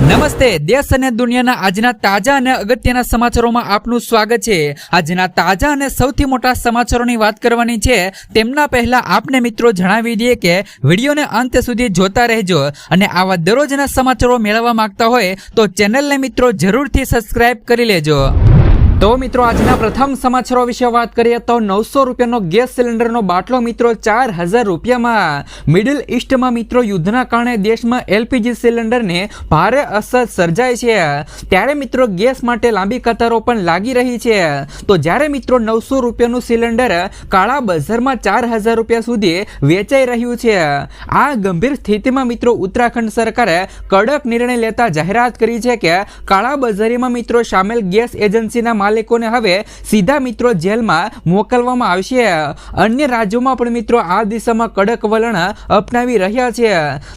નમસ્તે, દેશ અને દુનિયાના આજના તાજા અને અગત્યના સમાચારોમાં આપનું સ્વાગત છે। આજના તાજા અને સૌથી મોટા સમાચારોની વાત કરવાની છે। તેમના પહેલા આપને મિત્રો જણાવી દઈએ કે વિડીયોને અંત સુધી જોતા રહેજો અને આવા દરરોજના સમાચારો મેળવવા માંગતા હોય તો ચેનલને મિત્રો જરૂરથી સબસ્ક્રાઇબ કરી લેજો। તો મિત્રો આજના પ્રથમ સમાચારો વિશે વાત કરીએ તો 900 રૂપિયાનો ગેસ સિલિન્ડરનો બાટલો મિત્રો 4000 રૂપિયામાં। મિડલ ઈસ્ટમાં મિત્રો યુદ્ધના કારણે દેશમાં એલપીજી સિલિન્ડરને ભારે અસર સર્જાય છે, ત્યારે મિત્રો ગેસ માટે લાંબી કતારો પણ લાગી રહી છે। તો જ્યારે મિત્રો 900 રૂપિયાનું સિલિન્ડર કાળા બજારમાં 4000 રૂપિયા સુધી વેચાઈ રહ્યું છે, આ ગંભીર સ્થિતિમાં મિત્રો ઉત્તરાખંડ સરકારે કડક નિર્ણય લેતા જાહેરાત કરી છે કે કાળા બજારીમાં મિત્રો સામેલ ગેસ એજન્સીના માલિકોને હવે સીધા મિત્રો જેલમાં મોકલવામાં આવશે। અન્ય રાજ્યોમાં પણ મિત્રો આ દિશામાં કડક વલણ અપનાવી રહ્યા છે।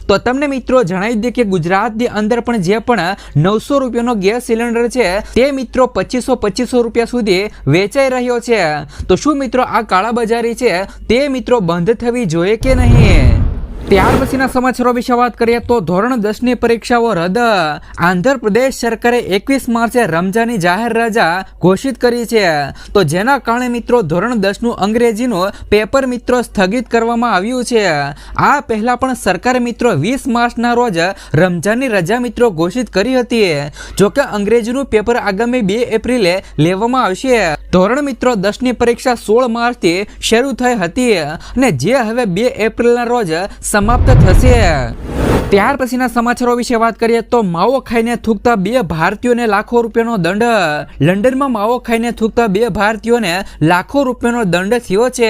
તો તમને મિત્રો જણાવી દે કે ગુજરાતની અંદર પણ જે પણ 900 રૂપિયાનો ગેસ સિલિન્ડર છે તે મિત્રો 2500 રૂપિયા સુધી વેચાઈ રહ્યો છે। તો શું મિત્રો આ કાળાબજારી છે તે મિત્રો બંધ થવી જોઈએ કે નહીં? ત્યાર પછીના સમાચારો વિશે વાત કરીએ તો ધોરણ 10ની પરીક્ષાઓ રદ। આંધ્રપ્રદેશ સરકારે 21 માર્ચે રમજાનની જાહેર રજા ઘોષિત કરી છે, તો જેના કારણે મિત્રો ધોરણ 10નું અંગ્રેજીનું પેપર મિત્રો સ્થગિત કરવામાં આવ્યું છે। આ પહેલા પણ સરકારે મિત્રો 20 માર્ચના રોજ રમજાનની રજા મિત્રો ઘોષિત કરી હતી, જોકે અંગ્રેજીનું પેપર આગામી 2 એપ્રિલે લેવામાં આવશે। ધોરણ મિત્રો 10ની પરીક્ષા 16 માર્ચથી શરૂ થઈ હતી અને જે હવે 2 એપ્રિલના રોજ સમાપ્ત થશે। ત્યાર પછીના સમાચારો વિશે વાત કરીએ તો માવો ખાઈને થૂકતા 2 ભારતીયોને લાખો રૂપિયાનો દંડ। લંડનમાં માવો ખાઈને થૂકતા 2 ભારતીયોને લાખો રૂપિયાનો દંડ થયો છે।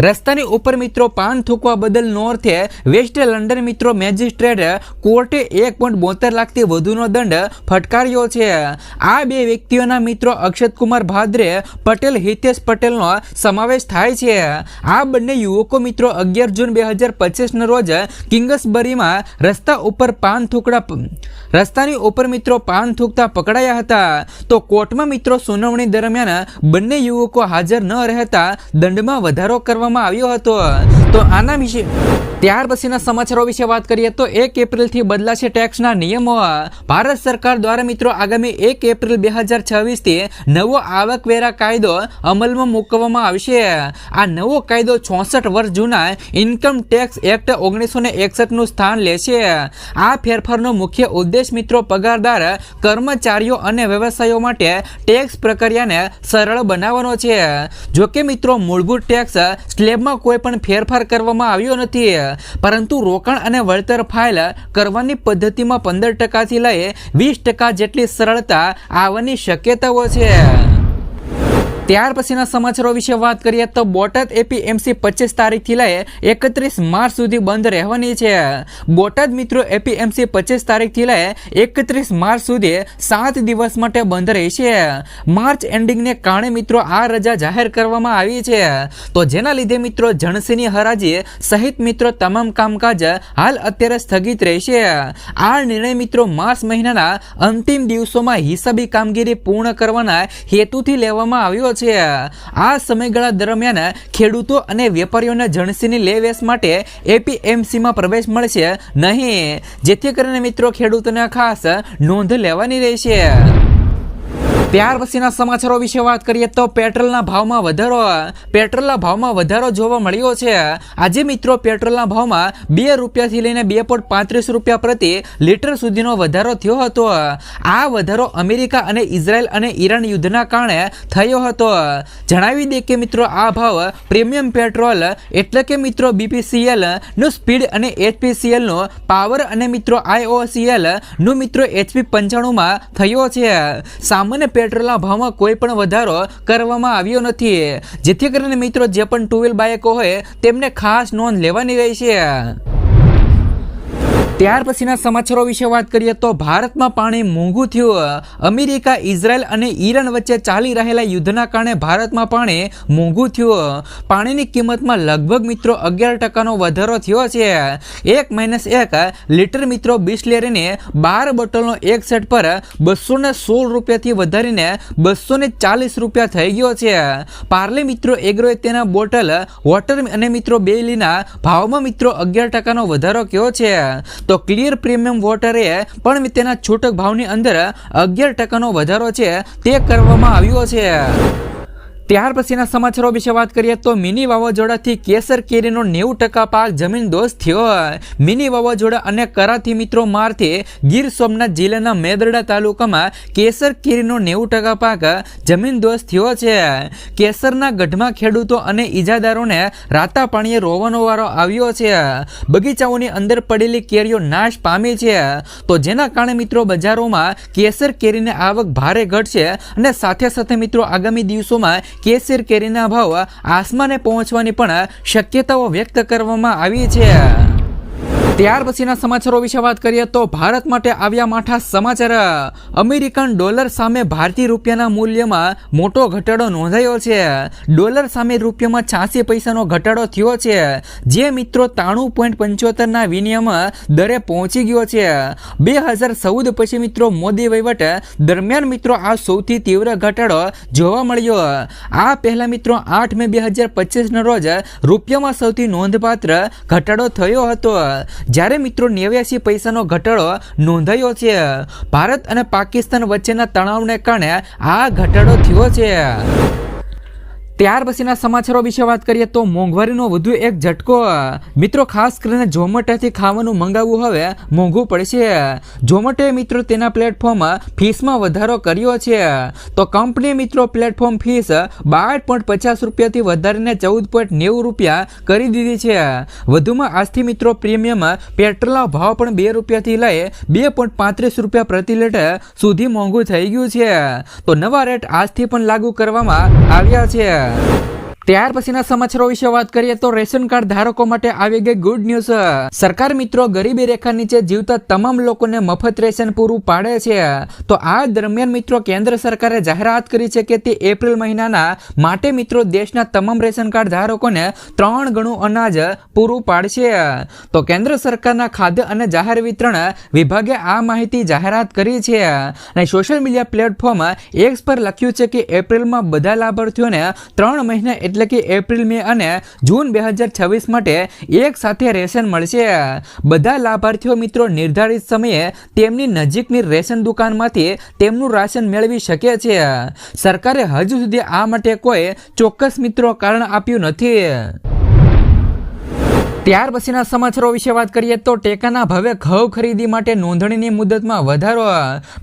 રસ્તાની ઉપર મિત્રો પાન થૂકવા બદલ નોર્થ વેસ્ટ લંડન મિત્રો મેજિસ્ટ્રેટ કોર્ટે 1.72 લાખથી વધુનો દંડ ફટકાર્યો છે। આ 2 વ્યક્તિઓના મિત્રો અક્ષત કુમાર ભાદ્રે પટેલ હિતેશ પટેલનો સમાવેશ થાય છે। આ બંને યુવકો મિત્રો 11 જૂન 2025ના રોજ કિંગ્સબરીમાં રસ્તાની ઉપર મિત્રો પાન થૂકતા પકડાયા હતા। તો કોર્ટમાં મિત્રો સુનાવણી દરમિયાન બંને યુવકો હાજર ન રહેતા દંડમાં વધારો કરવામાં આવ્યો હતો। તો આના વિશે ત્યાર પછીના સમાચારો વિશે વાત કરીએ તો 1 એપ્રિલથી બદલાશે ટેક્સના નિયમો। ભારત સરકાર દ્વારા મિત્રો આગામી 1 એપ્રિલ 2026થી નવો આવકવેરા કાયદો અમલમાં મૂકવામાં આવશે। આ નવો કાયદો 64 વર્ષ જૂના ઇન્કમ ટેક્સ એક્ટ 1961નું સ્થાન લેશે। આ ફેરફારનો મુખ્ય ઉદ્દેશ મિત્રો પગારદાર કર્મચારીઓ અને વ્યવસાયો માટે ટેક્સ પ્રક્રિયાને સરળ બનાવવાનો છે। જોકે મિત્રો મૂળભૂત ટેક્સ સ્લેબમાં કોઈ પણ ફેરફાર કરવામાં આવ્યો નથી, પરંતુ રોકાણ અને વળતર ફાઇલ કરવાની પદ્ધતિમાં 15%થી લઈ 20% જેટલી સરળતા આવવાની શક્યતાઓ છે। ત્યાર પછીના સમાચારો વિશે વાત કરીએ તો બોટાદ એપીએમસી 25 તારીખથી લઈ 31 માર્ચ સુધી બંધ રહેવાની છે। બોટાદ મિત્રો એપીએમસી 25 તારીખથી લઈ 31 માર્ચ સુધી 7 દિવસ માટે બંધ રહેશે। માર્ચ એન્ડિંગને કારણે મિત્રો આ રજા જાહેર કરવામાં આવી છે, તો જેના લીધે મિત્રો જણસીની હરાજી સહિત મિત્રો તમામ કામકાજ હાલ અત્યારે સ્થગિત રહેશે। આ નિર્ણય મિત્રો માર્ચ મહિનાના અંતિમ દિવસોમાં હિસાબી કામગીરી પૂર્ણ કરવાના હેતુથી લેવામાં આવ્યો છે। આ સમયગાળા દરમિયાન ખેડૂતો અને વેપારીઓને જણસીની લે વેચ માટે એપીએમસીમાં પ્રવેશ મળશે નહીં, જેથી કરીને મિત્રો ખેડૂતોને ખાસ નોંધ લેવાની રહેશે। ત્યાર પછીના સમાચારો વિશે વાત કરીએ તો પેટ્રોલના ભાવમાં વધારો જોવા મળ્યો છે। આજે મિત્રો પેટ્રોલના ભાવમાં 2 રૂપિયાથી લઈને 2.35 રૂપિયા પ્રતિ લીટર સુધીનો વધારો થયો હતો। આ વધારો અમેરિકા અને ઇઝરાયલ અને ઈરાન યુદ્ધના કારણે થયો હતો। જણાવી દે કે મિત્રો આ ભાવ પ્રીમિયમ પેટ્રોલ એટલે કે મિત્રો બીપીસીએલ નું સ્પીડ અને એચપીસીએલ નું પાવર અને મિત્રો આઈઓસીએલ નું મિત્રો HP 95માં થયો છે। સામાન્ય પેટ્રોલના ભાવમાં કોઈ પણ વધારો કરવામાં આવ્યો નથી, જેથી કરીને મિત્રો જે પણ 2 વ્હીલ બાઇકો હોય તેમને ખાસ નોંધ લેવાની રહેશે। ત્યાર પછીના સમાચારો વિશે વાત કરીએ તો ભારતમાં પાણી મોંઘું થયું। અમેરિકા, ઇઝરાયલ અને ઈરાન વચ્ચે ચાલી રહેલા યુદ્ધના કારણે ભારતમાં પાણી મોંઘું થયું। પાણીની કિંમતમાં લગભગ મિત્રો 11%નો વધારો થયો છે। 1 લીટર મિત્રો બિસ્લેરીની 12 બોટલનો એક સેટ પર 216 રૂપિયાથી વધારીને 240 રૂપિયા થઈ ગયો છે। પાર્લે મિત્રો એગ્રોએ તેના બોટલ વોટર અને મિત્રો બેલીના ભાવમાં મિત્રો 11%નો વધારો કર્યો છે। તો ક્લિયર પ્રીમિયમ વોટરે પણ તેના છૂટક ભાવની અંદર 11% વધારો છે તે કરવામાં આવ્યો છે. ત્યાર પછીના સમાચારો વિશે વાત કરીએ તો મિની વાવાઝોડાથી કેસર કેરીનો 90% પાક જમીનદોસ્ત થયો. મિની વાવાઝોડા અને કરાથી મિત્રો મારથી ગીર સોમનાથ જિલ્લાના મેદરડા તાલુકામાં કેસર કેરીનો 90% પાક જમીનદોસ્ત થયો છે. કેસરના ગઢમાં ખેડૂતો અને ઈજાદારોને રાતા પાણીએ રોવાનો વારો આવ્યો છે. બગીચાઓની અંદર પડેલી કેરીઓ નાશ પામી છે. તો જેના કારણે મિત્રો બજારોમાં કેસર કેરીની આવક ભારે ઘટશે અને સાથે સાથે મિત્રો આગામી દિવસોમાં કેસર કેરીના ભાવ આસમાને પહોંચવાની પણ શક્યતાઓ વ્યક્ત કરવામાં આવી છે. ત્યાર પછીના સમાચારો વિશે વાત કરીએ તો ભારત માટે આવ્યા માઠા સમાચાર. અમેરિકન ડોલર સામે ભારતીય રૂપિયાના મૂલ્યમાં મોટો ઘટાડો નોંધાયો છે. ડોલર સામે રૂપિયામાં 86 પૈસાનો ઘટાડો થયો છે, જે મિત્રો 93.75 વિનિમય દરે પહોંચી ગયો છે. 2014 પછી મિત્રો મોદી વહીવટ દરમિયાન મિત્રો આ સૌથી તીવ્ર ઘટાડો જોવા મળ્યો. આ પહેલા મિત્રો 8 મે 2025 રોજ રૂપિયામાં સૌથી નોંધપાત્ર ઘટાડો થયો હતો, જ્યારે મિત્રો 89 પૈસાનો ઘટાડો નોંધાયો છે. ભારત અને પાકિસ્તાન વચ્ચેના તણાવને કારણે આ ઘટાડો થયો છે. ત્યાર પછીના સમાચારો વિશે વાત કરીએ તો મોંઘવારીનો વધુ એક ઝટકો. મિત્રો ખાસ કરીને ઝોમેટોથી ખાવાનું મંગાવવું હવે મોંઘું પડશે. ઝોમેટોએ મિત્રો તેના પ્લેટફોર્મ ફીસમાં વધારો કર્યો છે. તો કંપનીએ મિત્રો પ્લેટફોર્મ ફીસ 12.50 રૂપિયાથી વધારીને 14.90 રૂપિયા કરી દીધી છે. વધુમાં આજથી મિત્રો પ્રીમિયમ પેટ્રોલના ભાવ પણ 2 રૂપિયાથી લઈ 2.35 રૂપિયા પ્રતિ લીટર સુધી મોંઘું થઈ ગયું છે. તો નવા રેટ આજથી પણ લાગુ કરવામાં આવ્યા છે. ત્યાર પછીના સમાચારો વિશે વાત કરીએ તો રેશન કાર્ડ ધારકો માટે આવી ગઈ ગુડ ન્યૂઝ. સરકાર મિત્રો ગરીબી રેખા નીચે જીવતા તમામ લોકોને મફત રેશન પૂરું પાડે છે. તો આ દરમિયાન મિત્રો કેન્દ્ર સરકારે જાહેરાત કરી છે કે તે એપ્રિલ મહિનાના માટે મિત્રો દેશના તમામ રેશન કાર્ડ ધારકોને 3 ગણું અનાજ પૂરું પાડશે. તો કેન્દ્ર સરકારના ખાદ્ય અને જાહેર વિતરણ વિભાગે આ માહિતી જાહેરાત કરી છે અને સોશિયલ મીડિયા પ્લેટફોર્મ એક્સ પર લખ્યું છે કે એપ્રિલમાં બધા લાભાર્થીઓને 3 મહિના એટલે કે એપ્રિલ, મે અને જૂન 2026 માટે એક સાથે રેશન મળશે. બધા લાભાર્થીઓ મિત્રો નિર્ધારિત સમયે તેમની નજીકની રેશન દુકાનમાંથી તેમનું રાશન મેળવી શકે છે. સરકારે હજુ સુધી આ માટે કોઈ ચોક્કસ મિત્રો કારણ આપ્યું નથી. ત્યાર પછીના સમાચારો વિશે વાત કરીએ તો ટેકાના ભાવે ઘઉં ખરીદી માટે નોંધણીની મુદતમાં વધારો.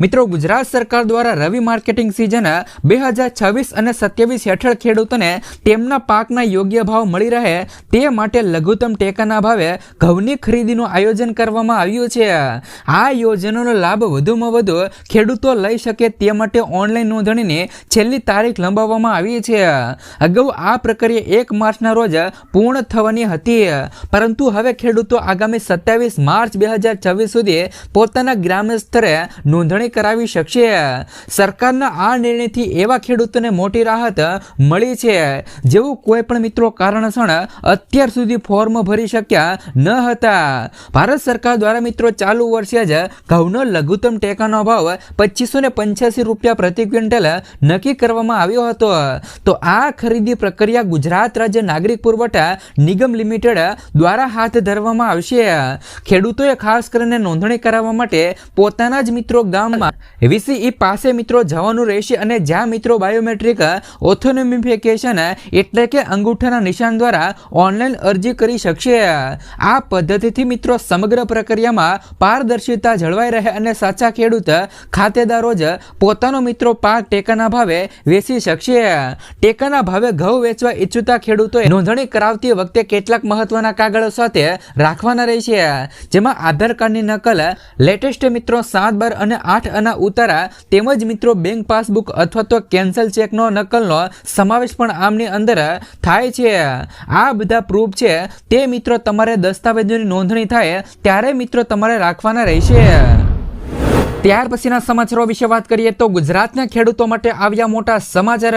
મિત્રો ગુજરાત સરકાર દ્વારા રવિ માર્કેટિંગ સિઝન 2026 અને 27 હેઠળ ખેડૂતોને તેમના પાકના યોગ્ય ભાવ મળી રહે તે માટે લઘુત્તમ ટેકાના ભાવે ઘઉંની ખરીદીનું આયોજન કરવામાં આવ્યું છે. આ યોજનાનો લાભ વધુમાં વધુ ખેડૂતો લઈ શકે તે માટે ઓનલાઈન નોંધણીની છેલ્લી તારીખ લંબાવવામાં આવી છે. અગાઉ આ પ્રક્રિયા 1 માર્ચના રોજ પૂર્ણ થવાની હતી, પરંતુ હવે ખેડૂતો આગામી 27 માર્ચ 2024 સુધી પોતાના ગ્રામ્ય સ્તરે નોંધણી કરાવી શકશે. સરકારના આ નિર્ણયથી એવા ખેડૂતોને મોટી રાહત મળી છે જેઓ કોઈ પણ મિત્રો કારણસર અત્યાર સુધી ફોર્મ ભરી શક્યા ન હતા. ભારત સરકાર દ્વારા મિત્રો ચાલુ વર્ષે જ ઘઉંનો લઘુત્તમ ટેકાનો ભાવ 2585 રૂપિયા પ્રતિ ક્વિન્ટલ નક્કી કરવામાં આવ્યો હતો. તો આ ખરીદી પ્રક્રિયા ગુજરાત રાજ્ય નાગરિક પુરવઠા નિગમ લિમિટેડ દ્વારા હાથ ધરવામાં આવશે. ખેડૂતોએ ખાસ કરીને નોંધણી કરાવવા માટે પોતાના જ મિત્રો ગામમાં VCE પાસે મિત્રો જવાનું રહેશે અને જ્યાં મિત્રો બાયોમેટ્રિક ઓથેન્ટિફિકેશન એટલે કે અંગૂઠાના નિશાન દ્વારા ઓનલાઈન અરજી કરી શકશે. આ પદ્ધતિથી મિત્રો સમગ્ર પ્રક્રિયામાં પારદર્શિતા જળવાઈ રહે અને સાચા ખેડૂત ખાતેદારો જ પોતાનો મિત્રો પાક ટેકાના ભાવે વેચી શકશે. ટેકાના ભાવે ઘઉં વેચવા ઈચ્છતા ખેડૂતોએ નોંધણી કરાવતી વખતે કેટલાક મહત્વના કાગળો સાથે રાખવાના રહેશે, જેમાં આધાર કાર્ડની નકલ, લેટેસ્ટ મિત્રો 7/12 અને 8 આના ઉતારા તેમજ મિત્રો બેંક પાસબુક અથવા તો કેન્સલ ચેકનો નકલનો સમાવેશ પણ આમની અંદર થાય છે. આ બધા પ્રૂફ છે તે મિત્રો તમારે દસ્તાવેજોની નોંધણી થાય ત્યારે મિત્રો તમારે રાખવાના રહેશે. ત્યાર પછીના સમાચારો વિશે વાત કરીએ તો ગુજરાતના ખેડૂતો માટે આવ્યા મોટા સમાચાર.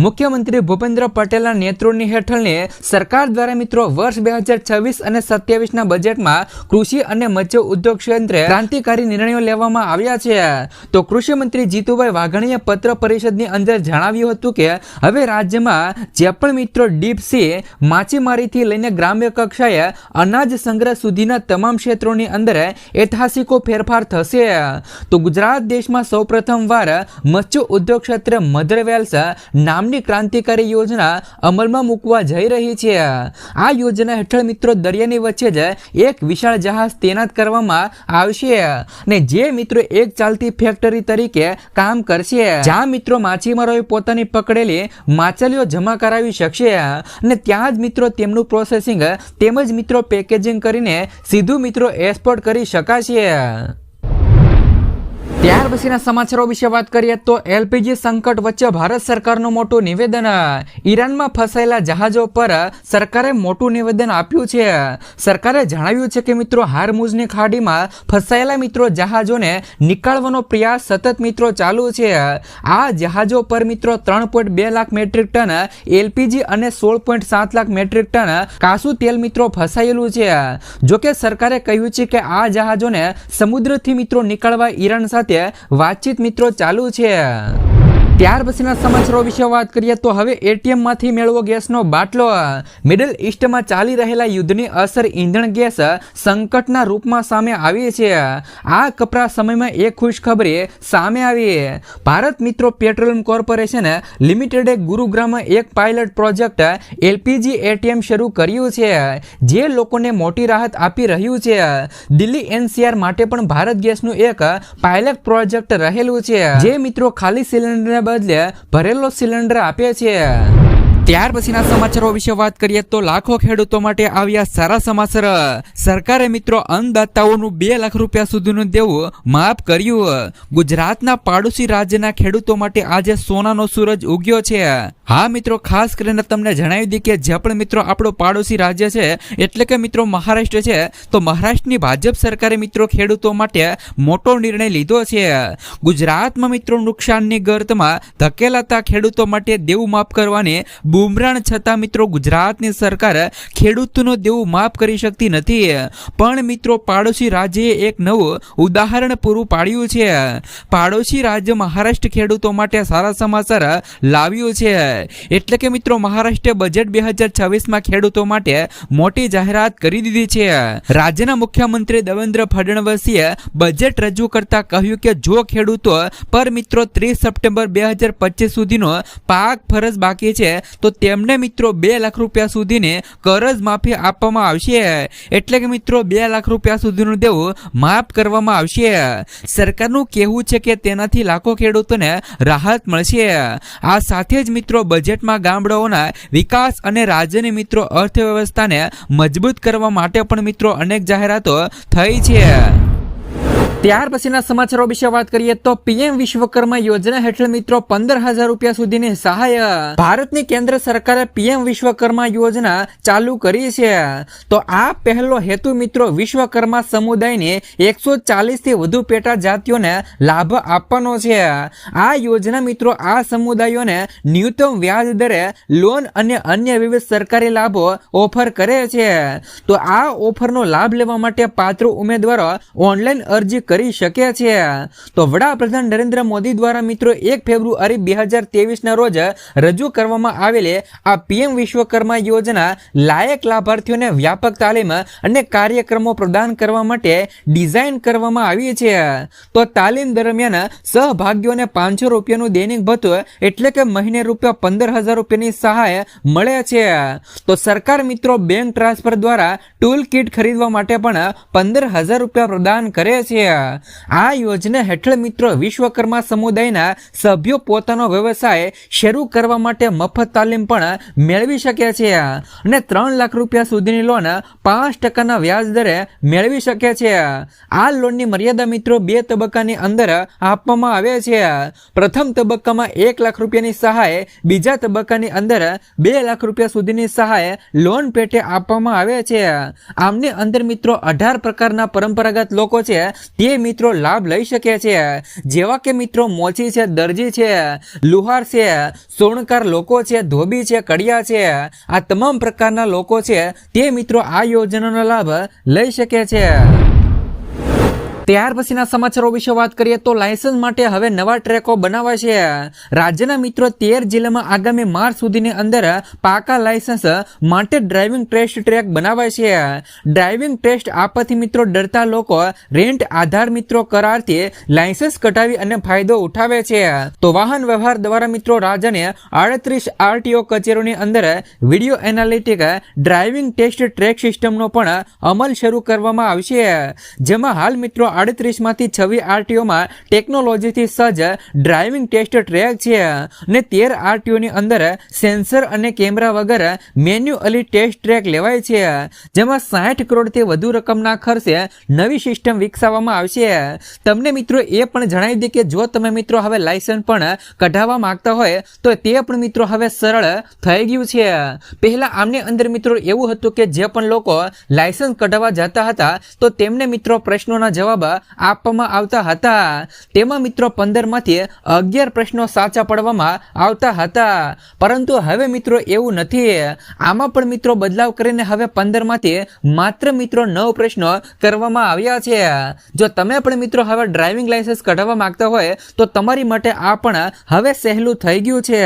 મુખ્યમંત્રી ભૂપેન્દ્ર પટેલના નેતૃત્વ હેઠળની સરકાર દ્વારા મિત્રો વર્ષ 2026 અને 27ના બજેટમાં કૃષિ અને મત્સ્ય ઉદ્યોગ ક્ષેત્રે ક્રાંતિકારી નિર્ણયો લેવામાં આવ્યા છે. તો કૃષિ મંત્રી જીતુભાઈ વાઘાણીએ પત્ર પરિષદની અંદર જણાવ્યું હતું કે હવે રાજ્યમાં જે પણ મિત્રો ડીપ સી માછીમારીથી લઈને ગ્રામ્ય કક્ષાએ અનાજ સંગ્રહ સુધીના તમામ ક્ષેત્રોની અંદર ઐતિહાસિકો ફેરફાર થશે. તો ગુજરાત દેશમાં સૌપ્રથમ વાર મત્સ્ય ઉદ્યોગ ક્ષેત્રે મધર વેલ્સ નામની ક્રાંતિકારી યોજના અમલમાં મૂકવા જઈ રહી છે. આ યોજના હેઠળ મિત્રો દરિયાની વચ્ચે જ એક વિશાળ જહાજ તૈનાત કરવામાં આવશે અને જે મિત્રો એક ચાલતી ફેક્ટરી તરીકે કામ કરશે, જ્યાં મિત્રો માછીમારોએ પોતાની પકડેલી માછલીઓ જમા કરાવી શકશે અને ત્યાં જ મિત્રો તેમનું પ્રોસેસિંગ તેમજ મિત્રો પેકેજિંગ કરીને સીધું મિત્રો એક્સપોર્ટ કરી શકાશે. ત્યાર પછીના સમાચારો વિશે વાત કરીએ તો એલપીજી સંકટ વચ્ચે ભારત સરકારનું મોટું નિવેદન. ઈરાનમાં ફસાયેલા જહાજો પર સરકારે મોટું નિવેદન આપ્યું છે. સરકારે જણાવ્યું છે કે મિત્રો હાર્મુઝની ખાડીમાં ફસાયેલા મિત્રો જહાજોને નીકાળવાનો પ્રયાસ સતત મિત્રો ચાલુ છે. આ જહાજો પર મિત્રો 3.2 લાખ મેટ્રિક ટન એલપીજી અને 16.7 લાખ મેટ્રિક ટન કાસું તેલ મિત્રો ફસાયેલું છે. જોકે સરકારે કહ્યું છે કે આ જહાજોને સમુદ્રથી મિત્રો નીકાળવા ઈરાન સાથે વાતચીત મિત્રો ચાલુ છે. ત્યાર પછીના સમાચારો વિશે વાત કરીએ તો હવે એટીએમ માંથી મેળવો ગેસનો બાટલો. મિડલ ઈસ્ટમાં ચાલી રહેલા યુદ્ધની અસર ઈંધણ ગેસ સંકટના રૂપમાં સામે આવી છે. આ કપરા સમયમાં એક ખુશખબરી સામે આવી. ભારત મિત્રો પેટ્રોલિયમ કોર્પોરેશન લિમિટેડે ગુરુગ્રામમાં એક પાયલટ પ્રોજેક્ટ એલપીજી એટીએમ શરૂ કર્યું છે, જે લોકોને મોટી રાહત આપી રહ્યું છે. દિલ્હી એનસીઆર માટે પણ ભારત ગેસનું એક પાયલટ પ્રોજેક્ટ રહેલું છે, જે મિત્રો ખાલી સિલિન્ડર બદલે ભરેલો સિલિન્ડર આપે છે. ત્યાર પછીના સમાચારો વિશે વાત કરીએ તો લાખો ખેડૂતો માટે આવ્યા સારા સમાચાર. સરકારે મિત્રો અન્નદાતાઓનું 2 લાખ રૂપિયા સુધીનું દેવું માફ કર્યું. ગુજરાતના પાડોશી રાજ્યના ખેડૂતો માટે આજે સોનાનો સૂરજ ઉગ્યો છે. હા મિત્રો, ખાસ કરીને તમને જણાવી દઈએ કે જે પણ મિત્રો આપણો પાડોશી રાજ્ય છે એટલે કે મિત્રો મહારાષ્ટ્ર છે, તો મહારાષ્ટ્રની ભાજપ સરકારે મિત્રો ખેડૂતો માટે મોટો નિર્ણય લીધો છે. ગુજરાતમાં મિત્રો નુકસાનની ગર્તમાં ધકેલાતા ખેડૂતો માટે દેવું માફ કરવાની બુમરાણ છતાં મિત્રો ગુજરાતની સરકાર ખેડૂતોનું દેવું માફ કરી શકતી નથી. પણ મિત્રો પાડોશી રાજ્યએ એક નવું ઉદાહરણ પૂરું પાડ્યું છે. પાડોશી રાજ્ય મહારાષ્ટ્ર ખેડૂતો માટે સારા સમાચાર લાવ્યું છે. એટલે કે મિત્રો મહારાષ્ટ્રે બજેટ 2026માં ખેડૂતો માટે મોટી જાહેરાત કરી દીધી છે. રાજ્યના મુખ્યમંત્રી દેવેન્દ્ર ફડણવીસે બજેટ રજૂ કરતા કહ્યું કે જો ખેડૂતો પર મિત્રો 30 સપ્ટેમ્બર 2025 સુધીનો પાક ફરજ બાકી છે તો તેમને મિત્રો 2 લાખ રૂપિયા સુધીની કરજ માફી આપવામાં આવશે. એટલે કે મિત્રો 2 લાખ રૂપિયા સુધીનું દેવું માફ કરવામાં આવશે. સરકારનું કહેવું છે કે તેનાથી લાખો ખેડૂતોને રાહત મળશે. આ સાથે જ મિત્રો બજેટમાં ગામડાઓના વિકાસ અને રાજ્યની મિત્રો અર્થવ્યવસ્થાને મજબૂત કરવા માટે પણ મિત્રો અનેક જાહેરાતો થઈ છે. ત્યાર પછીના સમાચારો વિશે વાત કરીએ તો પીએમ વિશ્વકર્મા યોજના હેઠળ મિત્રો 15,000 રૂપિયા સુધીની સહાય. ભારતની કેન્દ્ર સરકારે પીએમ વિશ્વકર્મા યોજના ચાલુ કરી છે. તો આ પહેલો હેતુ મિત્રો વિશ્વકર્મા સમુદાયની 140 થી વધુ પેટા જાતિઓને લાભ આપવાનો છે. આ યોજના મિત્રો આ સમુદાયોને ન્યૂનતમ વ્યાજ દરે લોન અને અન્ય વિવિધ સરકારી લાભો ઓફર કરે છે. તો આ ઓફરનો લાભ લેવા માટે પાત્ર ઉમેદવારો ઓનલાઈન અરજી કરી શકે છે. તો વડાપ્રધાન નરેન્દ્ર મોદી દ્વારા મિત્રો 1 ફેબ્રુઆરી 2023 ના રોજ રજૂ કરવામાં આવેલી આ પીએમ વિશ્વકર્મા યોજના લાયક લાભાર્થીઓને વ્યાપક તાલીમ અને કાર્યક્રમો પ્રદાન કરવા માટે ડિઝાઇન કરવામાં આવી છે. તો તાલીમ દરમિયાન સહભાગીઓને 500 રૂપિયાનું દૈનિક ભથ્થું એટલે કે મહિને રૂપિયા 15,000 રૂપિયાની સહાય મળે છે. તો સરકાર મિત્રો બેંક ટ્રાન્સફર દ્વારા ટૂલ કિટ ખરીદવા માટે પણ 15,000 રૂપિયા પ્રદાન કરે છે. આ યોજના હેઠળ મિત્રો વિશ્વકર્મા સમુદાયના સભ્યો પોતાનો વ્યવસાય શરૂ કરવા માટે મફત તાલીમ પણ મેળવી શકે છે અને 3 લાખ રૂપિયા સુધીની લોન 5% વ્યાજ દરે મેળવી શકે છે. આ લોનની મર્યાદા મિત્રો 2 તબક્કાની અંદર આપવામાં આવે છે. પ્રથમ તબક્કામાં 1 લાખ રૂપિયાની સહાય, બીજા તબક્કાની અંદર 2 લાખ રૂપિયા સુધીની સહાય લોન પેટે આપવામાં આવે છે. આમની અંદર મિત્રો 18 પ્રકારના પરંપરાગત લોકો છે તે તે મિત્રો લાભ લઈ શકે છે, જેવા કે મિત્રો મોચી છે, દરજી છે, લુહાર છે, સોણકાર લોકો છે, ધોબી છે, કડિયા છે, આ તમામ પ્રકારના લોકો છે તે મિત્રો આ યોજનાનો લાભ લઈ શકે છે. ત્યાર પછીના સમાચારો વિશે વાત કરીએ તો લાયસન્સ માટે હવે નવા ટ્રેકો બનાવાય છે. રાજ્યના મિત્રો 13 જિલ્લામાં આગામી માર્ચ સુધીની અંદર પાકા લાયસન્સ માટે ડ્રાઇવિંગ ટેસ્ટ ટ્રેક બનાવાય છે. ડ્રાઇવિંગ ટેસ્ટ આપવાથી મિત્રો ડરતા લોકો રેન્ટ આધાર મિત્રો કરારથી લાયસન્સ કઢાવી અને ફાયદો ઉઠાવે છે. તો વાહન વ્યવહાર દ્વારા મિત્રો રાજ્યને 38 RTO કચેરીઓની અંદર video analytic driving test track સિસ્ટમનો પણ અમલ શરૂ કરવામાં આવશે, જેમાં હાલ મિત્રો 38 માંથી 26 RTOમાં ટેકનોલોજીથી સજ્જ ડ્રાઇવિંગ ટેસ્ટ ટ્રેક છે અને 13 RTOની અંદર સેન્સર અને કેમેરા વગર મેન્યુઅલી ટેસ્ટ ટ્રેક લેવાય છે, જેમાં 60 કરોડથી વધુ રકમના ખર્ચે નવી સિસ્ટમ વિકસાવવામાં આવશે. તમને મિત્રો એ પણ જણાવી દે કે જો તમે મિત્રો હવે લાયસન્સ પણ કઢાવવા માંગતા હોય તો તે પણ મિત્રો હવે સરળ થઈ ગયું છે. પહેલા આમની અંદર મિત્રો એવું હતું કે જે પણ લોકો લાયસન્સ કઢાવવા જતા હતા તો તેમને મિત્રો પ્રશ્નોના જવાબ આપવામાં આવતા હતા, તેમાં મિત્રો 15માંથી 11 પ્રશ્નો સાચા પડવામાં આવતા હતા. પરંતુ હવે મિત્રો એવું નથી, આમાં પણ મિત્રો બદલાવ કરીને હવે 15માંથી માત્ર મિત્રો 9 પ્રશ્નો કરવામાં આવ્યા છે. જો તમે પણ મિત્રો હવે ડ્રાઇવિંગ લાયસન્સ કઢાવવા માંગતા હોય તો તમારી માટે આ પણ હવે સહેલું થઈ ગયું છે.